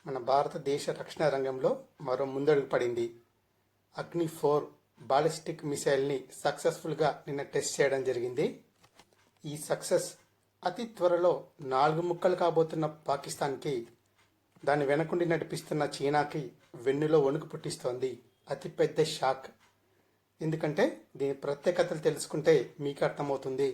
మన భారతదేశ రక్షణ రంగంలో మరో ముందడుగు పడింది. అగ్ని-4 బాలిస్టిక్ మిసైల్ని సక్సెస్ఫుల్గా నిన్న టెస్ట్ చేయడం జరిగింది. ఈ సక్సెస్ అతి త్వరలో 4 ముక్కలు కాబోతున్న పాకిస్తాన్కి, దాని వెనకుండి నడిపిస్తున్న చైనాకి వెన్నులో వణుకు పుట్టిస్తోంది. అతిపెద్ద షాక్. ఎందుకంటే దీని ప్రత్యేకతలు తెలుసుకుంటే మీకు అర్థమవుతుంది.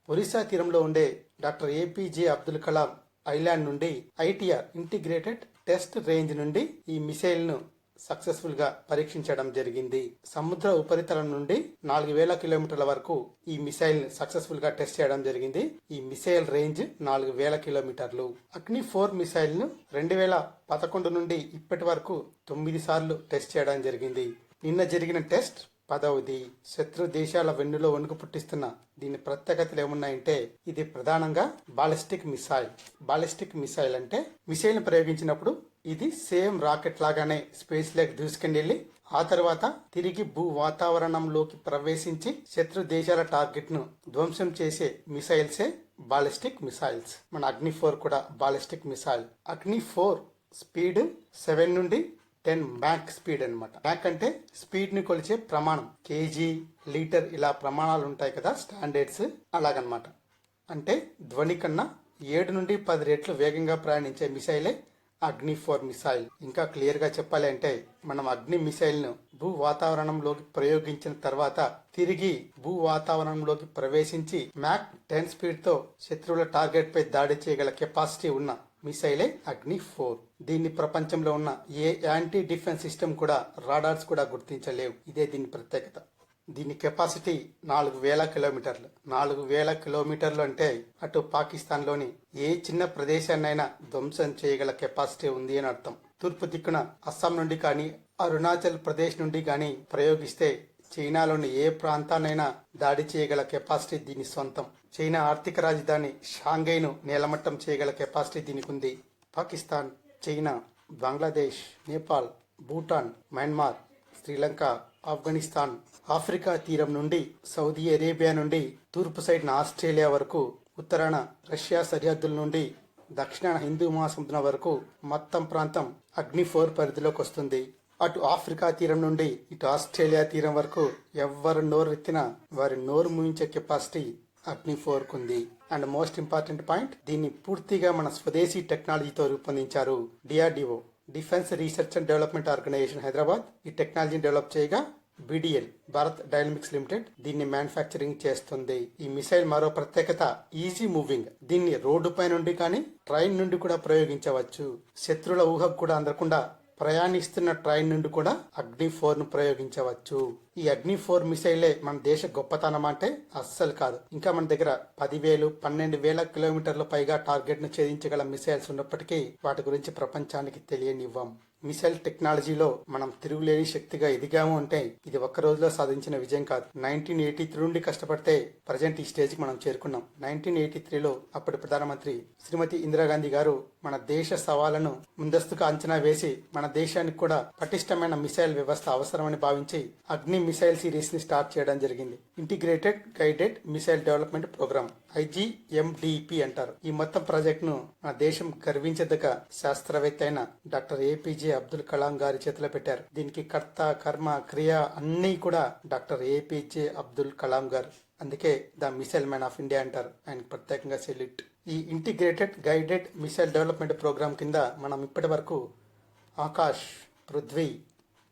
ఒరిస్సా తీరంలో ఉండే doctor APJ Abdul Kalam island నుండి ఐటీఆర్ ఇంటిగ్రేటెడ్ టెస్ట్ రేంజ్ నుండి ఈ మిసైల్ను సక్సెస్ఫుల్గా పరీక్షించడం జరిగింది. సముద్ర ఉపరితలం నుండి 4000 కిలోమీటర్ల వరకు ఈ మిసైల్ సక్సెస్ఫుల్ గా టెస్ట్ చేయడం జరిగింది. ఈ మిసైల్ రేంజ్ 4000 కిలోమీటర్లు. అగ్ని-4 మిసైల్ ను 2011 నుండి ఇప్పటి వరకు 9 సార్లు టెస్ట్ చేయడం జరిగింది. నిన్న జరిగిన టెస్ట్ 10వది. శత్రు దేశాల వెన్నులో వణుకు పుట్టిస్తున్న దీని ప్రత్యేకతలు ఏమున్నాయంటే, ఇది ప్రధానంగా బాలిస్టిక్ మిసైల్. బాలిస్టిక్ మిసైల్ అంటే మిసైల్ ప్రయోగించినప్పుడు ఇది సేమ్ రాకెట్ లాగానే స్పేస్ లోకి దూసుకెళ్ళి ఆ తర్వాత తిరిగి భూ వాతావరణంలోకి ప్రవేశించి శత్రు దేశాల టార్గెట్ ను ధ్వంసం చేసే మిసైల్సే బాలిస్టిక్ మిసైల్స్. మన అగ్ని-4 కూడా బాలిస్టిక్ మిసైల్. అగ్ని-4 స్పీడ్ 7 నుండి 10 మ్యాక్ స్పీడ్ అనమాట. మ్యాక్ అంటే స్పీడ్ ని కొలిచే ప్రమాణం. కేజీ, లీటర్ ఇలా ప్రమాణాలు ఉంటాయి కదా, స్టాండర్డ్స్, అలాగనమాట. అంటే ధ్వని కన్నా 7 నుండి 10 రెట్లు వేగంగా ప్రయాణించే మిసైలే అగ్ని-4 మిసైల్. ఇంకా క్లియర్ గా చెప్పాలి అంటే, మనం అగ్ని మిసైల్ ను భూ వాతావరణంలోకి ప్రయోగించిన తర్వాత తిరిగి భూ వాతావరణంలోకి ప్రవేశించి మ్యాక్ 10 స్పీడ్ తో శత్రువుల టార్గెట్ పై దాడి చేయగల కెపాసిటీ ఉన్న మిసైలే అగ్ని-4. దీన్ని ప్రపంచంలో ఉన్న ఏ యాంటీ డిఫెన్స్ సిస్టమ్ కూడా, రాడార్స్ కూడా గుర్తించలేవు. ఇదే దీని ప్రత్యేకత. దీని కెపాసిటీ 4000 కిలోమీటర్లు. 4000 కిలోమీటర్లు అంటే అటు పాకిస్తాన్లోని ఏ చిన్న ప్రదేశాన్నైనా ధ్వంసం చేయగల కెపాసిటీ ఉంది అని అర్థం. తూర్పు దిక్కున అస్సాం నుండి కానీ, అరుణాచల్ ప్రదేశ్ నుండి కానీ ప్రయోగిస్తే చైనాలోని ఏ ప్రాంతాన్నైనా దాడి చేయగల కెపాసిటీ దీని సొంతం. చైనా ఆర్థిక రాజధాని షాంఘైను నేలమట్టం చేయగల కెపాసిటీ దీనికి ఉంది. Pakistan, China, Bangladesh, Nepal, Bhutan, Myanmar, Sri Lanka, Afghanistan, Africa తీరం నుండి సౌదీ అరేబియా నుండి తూర్పు సైడ్న ఆస్ట్రేలియా వరకు, ఉత్తరాన రష్యా సరిహద్దుల నుండి దక్షిణాన హిందూ మహాసముద్రం వరకు మొత్తం ప్రాంతం అగ్ని-4 పరిధిలోకి వస్తుంది. అటు ఆఫ్రికా తీరం నుండి ఇటు ఆస్ట్రేలియా తీరం వరకు ఎవ్వరు నోరెత్తినా వారి నోరు ముయించే కెపాసిటీ అగ్ని-4 ఉంది. అండ్ మోస్ట్ ఇంపార్టెంట్ పాయింట్, దీన్ని పూర్తిగా మన స్వదేశీ టెక్నాలజీతో రూపొందించారు. DRDO, defence research and development organisation, Hyderabad ఈ టెక్నాలజీని డెవలప్ చేయగా బీడీఎల్, భారత్ డైనమిక్స్ లిమిటెడ్ దీన్ని మ్యానుఫ్యాక్చరింగ్ చేస్తుంది. ఈ మిసైల్ మరో ప్రత్యేకత ఈజీ మూవింగ్. దీన్ని రోడ్డు పై నుండి కానీ ట్రైన్ నుండి కూడా ప్రయోగించవచ్చు. శత్రువుల ఊహకు కూడా అందకుండా ప్రయాణిస్తున్న ట్రైన్ నుండి కూడా అగ్ని-4 ను ప్రయోగించవచ్చు. ఈ అగ్ని-4 మిసైలే మన దేశ గొప్పతనం అంటే అస్సలు కాదు. ఇంకా మన దగ్గర 10,000, 12,000 కిలోమీటర్ల పైగా టార్గెట్ ను ఛేదించగల మిసైల్స్ ఉన్నప్పటికీ వాటి గురించి ప్రపంచానికి తెలియనివ్వం. మిసైల్ టెక్నాలజీలో మనం తిరుగులేని శక్తిగా ఎదిగాము అంటే ఇది ఒక్క రోజులో సాధించిన విజయం కాదు. 1983 నుండి కష్టపడితే ప్రజెంట్ ఈ స్టేజ్ కి మనం చేరుకున్నాం. 1983లో అప్పటి ప్రధానమంత్రి శ్రీమతి ఇందిరాగాంధీ గారు మన దేశ సవాళ్లను ముందస్తుగా అంచనా వేసి మన దేశానికి కూడా పటిష్టమైన మిసైల్ వ్యవస్థ అవసరమని భావించి అగ్ని మిసైల్ సిరీస్ ని స్టార్ట్ చేయడం జరిగింది. Integrated guided missile development programme, IGMDP అంటారు. ఈ మొత్తం ప్రాజెక్ట్ ను మన దేశం గర్వించదగ్గ శాస్త్రవేత్త అయిన డాక్టర్ ఏపీజే అబ్దుల్ కలాం గారి చేతిలో పెట్టారు. దీనికి కర్త, కర్మ, క్రియ అన్నీ కూడా డాక్టర్ ఏపీజే అబ్దుల్ కలాం గారు. అందుకే the missile man of India అంటారు. ఆయనకు ప్రత్యేకంగా సెల్యూట్. ఈ integrated guided missile development programme కింద మనం ఇప్పటి వరకు ఆకాష్, పృథ్వీ,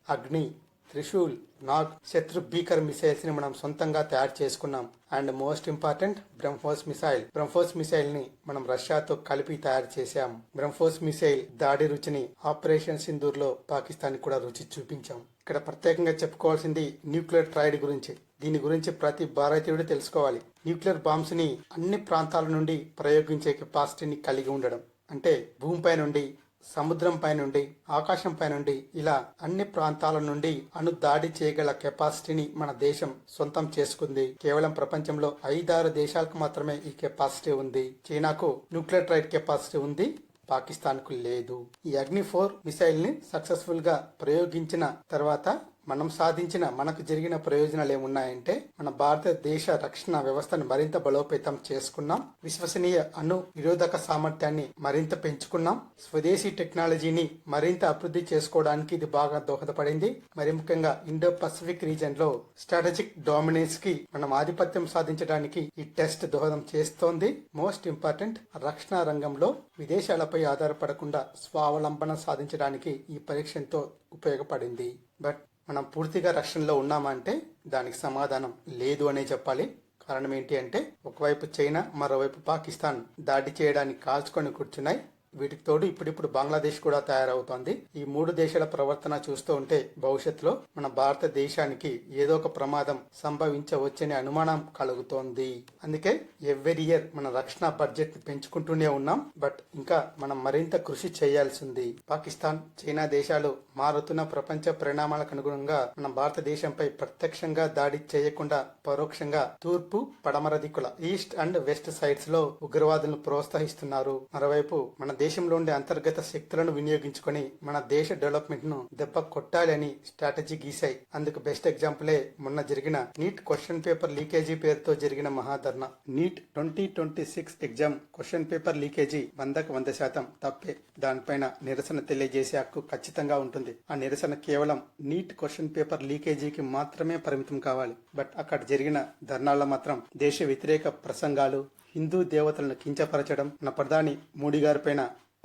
అగ్ని, త్రిశూల్, నాగ్, శత్రు భీకర్ మిసైల్స్ ని మనం సొంతంగా తయారు చేసుకున్నాం. And most important BrahMos missile. BrahMos missile ని మనం రష్యాతో కలిపి తయారు చేశాం. బ్రహ్మోస్ మిసైల్ దాడి రుచిని ఆపరేషన్ సింధూర్ లో పాకిస్తాన్ కూడా రుచి చూపించాం. ఇక్కడ ప్రత్యేకంగా చెప్పుకోవాల్సింది న్యూక్లియర్ ట్రైడ్ గురించి. దీని గురించి ప్రతి భారతీయుడు తెలుసుకోవాలి. న్యూక్లియర్ బాంబ్స్ ని అన్ని ప్రాంతాల నుండి ప్రయోగించే కెపాసిటీని కలిగి ఉండడం. అంటే భూమిపై నుండి, సముద్రం పై నుండి, ఆకాశం పై నుండి ఇలా అన్ని ప్రాంతాల నుండి అణు దాడి చేయగల కెపాసిటీని మన దేశం సొంతం చేసుకుంది. కేవలం ప్రపంచంలో 5-6 దేశాలకు మాత్రమే ఈ కెపాసిటీ ఉంది. చైనాకు న్యూక్లియర్ ట్రైడ్ కెపాసిటీ ఉంది, పాకిస్తాన్ కు లేదు. ఈ అగ్ని-4 మిసైల్ ని సక్సెస్ఫుల్ గా ప్రయోగించిన తర్వాత మనం సాధించిన మనకు జరిగిన ప్రయోజనాలు ఏమున్నాయంటే మన భారతదేశ రక్షణ వ్యవస్థను మరింత బలోపేతం చేసుకున్నాం, విశ్వసనీయ అణు నిరోధక సామర్థ్యాన్ని మరింత పెంచుకున్నాం, స్వదేశీ టెక్నాలజీని మరింత అభివృద్ధి చేసుకోవడానికి ఇది బాగా దోహదపడింది. మరి ముఖ్యంగా ఇండో పసిఫిక్ రీజన్ లో స్ట్రాటజిక్ డామినెన్స్ కి మనం ఆధిపత్యం సాధించడానికి ఈ టెస్ట్ దోహదం చేస్తోంది. మోస్ట్ ఇంపార్టెంట్, రక్షణ రంగంలో విదేశాలపై ఆధారపడకుండా స్వావలంబన సాధించడానికి ఈ పరీక్ష ఎంతో ఉపయోగపడింది. బట్ మనం పూర్తిగా రక్షణలో ఉన్నామా అంటే దానికి సమాధానం లేదు అనే చెప్పాలి. కారణం ఏంటి అంటే ఒకవైపు చైనా, మరోవైపు పాకిస్తాన్ దాడి చేయడానికి కాల్చుకొని కూర్చున్నాయి. వీటికి తోడు ఇప్పుడిప్పుడు బంగ్లాదేశ్ కూడా తయారవుతోంది. ఈ మూడు దేశాల ప్రవర్తన చూస్తూ ఉంటే భవిష్యత్తులో మన భారతదేశానికి ఏదో ఒక ప్రమాదం సంభవించవచ్చనే అనుమానం కలుగుతోంది. అందుకే ఎవ్రీ ఇయర్ మన రక్షణ బడ్జెట్ ని పెంచుకుంటూనే ఉన్నాం. బట్ ఇంకా మనం మరింత కృషి చేయాల్సి ఉంది. పాకిస్తాన్, చైనా దేశాలు మారుతున్న ప్రపంచ పరిణామాలకు అనుగుణంగా మన భారతదేశంపై ప్రత్యక్షంగా దాడి చేయకుండా పరోక్షంగా తూర్పు, పడమర దిక్కుల ఈస్ట్ అండ్ వెస్ట్ సైడ్స్ లో ఉగ్రవాదులను ప్రోత్సహిస్తున్నారు. మరోవైపు మన దేశంలో ఉండే అంతర్గత శక్తులను వినియోగించుకొని మన దేశ డెవలప్మెంట్ ను దెబ్బ కొట్టాలని స్ట్రాటజీ గీశాయి. అందుకు బెస్ట్ ఎగ్జాంపులే మొన్న జరిగిన నీట్ క్వశ్చన్ పేపర్ లీకేజీ పేరుతో జరిగిన మహాధర్నా. NEET 2026 exam question paper leakage 100% తప్పే. దానిపైన నిరసన తెలియజేసే హక్కు ఖచ్చితంగా ఉంటుంది. ఆ నిరసన కేవలం నీట్ క్వశ్చన్ పేపర్ లీకేజీకి మాత్రమే పరిమితం కావాలి. బట్ అక్కడ జరిగిన ధర్నాల్లో మాత్రం దేశ వ్యతిరేక ప్రసంగాలు, హిందూ దేవతలను కించపరచడం, మన ప్రధాని మోడీ గారి పైన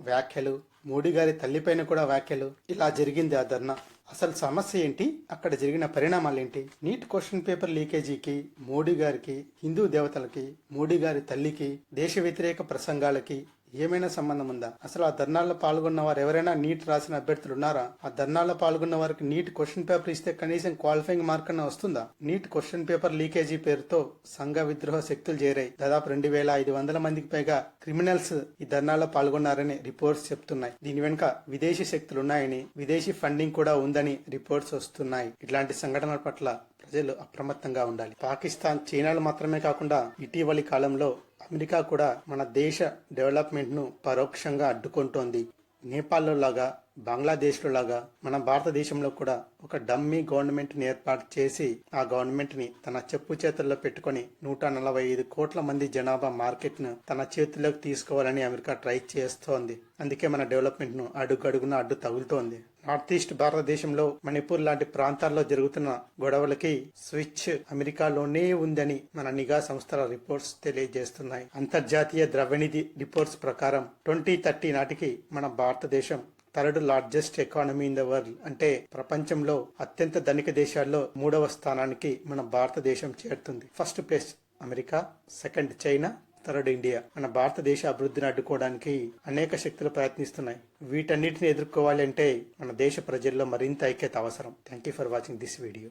వ్యాఖ్యలు, మోడీ గారి తల్లిపైన కూడా వ్యాఖ్యలు, ఇలా జరిగింది ఆ ధర్నా. అసలు సమస్య ఏంటి, అక్కడ జరిగిన పరిణామాలు ఏంటి? నీట్ క్వశ్చన్ పేపర్ లీకేజీకి, మోడీ గారికి, హిందూ దేవతలకి, మోడీ గారి తల్లికి, దేశ వ్యతిరేక ప్రసంగాలకి ఏమైనా సంబంధం ఉందా? అసలు ఆ ధర్నాల్లో పాల్గొన్న వారు ఎవరైనా నీట్ రాసిన అభ్యర్థులు ఉన్నారా? ఆ ధర్నాల్లో పాల్గొన్న వారికి నీట్ క్వశ్చన్ పేపర్ ఇస్తే కనీసం క్వాలిఫైయింగ్ మార్క్ అన్న వస్తుందా? నీట్ క్వశ్చన్ పేపర్ లీకేజీ పేరుతో సంఘ విద్రోహ శక్తులు చేరాయి. దాదాపు 2500 మందికి పైగా క్రిమినల్స్ ఈ ధర్నాల్లో పాల్గొన్నారని రిపోర్ట్స్ చెప్తున్నాయి. దీని వెనుక విదేశీ శక్తులు ఉన్నాయని, విదేశీ ఫండింగ్ కూడా ఉందని రిపోర్ట్స్ వస్తున్నాయి. ఇట్లాంటి సంఘటనల పట్ల ప్రజలు అప్రమత్తంగా ఉండాలి. పాకిస్తాన్, చైనాలు మాత్రమే కాకుండా ఇటీవలి కాలంలో అమెరికా కూడా మన దేశ డెవలప్మెంట్ ను పరోక్షంగా అడ్డుకుంటోంది. నేపాల్లో లాగా, బంగ్లాదేశ్లో లాగా మన భారతదేశంలో కూడా ఒక డమ్మీ గవర్నమెంట్ ని ఏర్పాటు చేసి ఆ గవర్నమెంట్ ని తన చెప్పు చేతుల్లో పెట్టుకుని 145 కోట్ల మంది జనాభా మార్కెట్ ను తన చేతుల్లోకి తీసుకోవాలని అమెరికా ట్రై చేస్తోంది. అందుకే మన డెవలప్మెంట్ ను అడుగడుగున అడ్డు తగులుతోంది. నార్త్ ఈస్ట్ భారతదేశంలో మణిపూర్ లాంటి ప్రాంతాల్లో జరుగుతున్న గొడవలకి స్విచ్ అమెరికాలోనే ఉందని మన నిఘా సంస్థల రిపోర్ట్స్ తెలియజేస్తున్నాయి. అంతర్జాతీయ ద్రవ్యనిధి రిపోర్ట్స్ ప్రకారం 2030 నాటికి మన భారతదేశం 3rd largest economy in the world, అంటే ప్రపంచంలో అత్యంత ధనిక దేశాల్లో 3వ స్థానానికి మన భారతదేశం చేరుతుంది. First place America, second China, third India. మన భారతదేశ అభివృద్ధిని అడ్డుకోవడానికి అనేక శక్తులు ప్రయత్నిస్తున్నాయి. వీటన్నిటిని ఎదుర్కోవాలి అంటే మన దేశ ప్రజల్లో మరింత ఐక్యత అవసరం. Thank you for watching this video.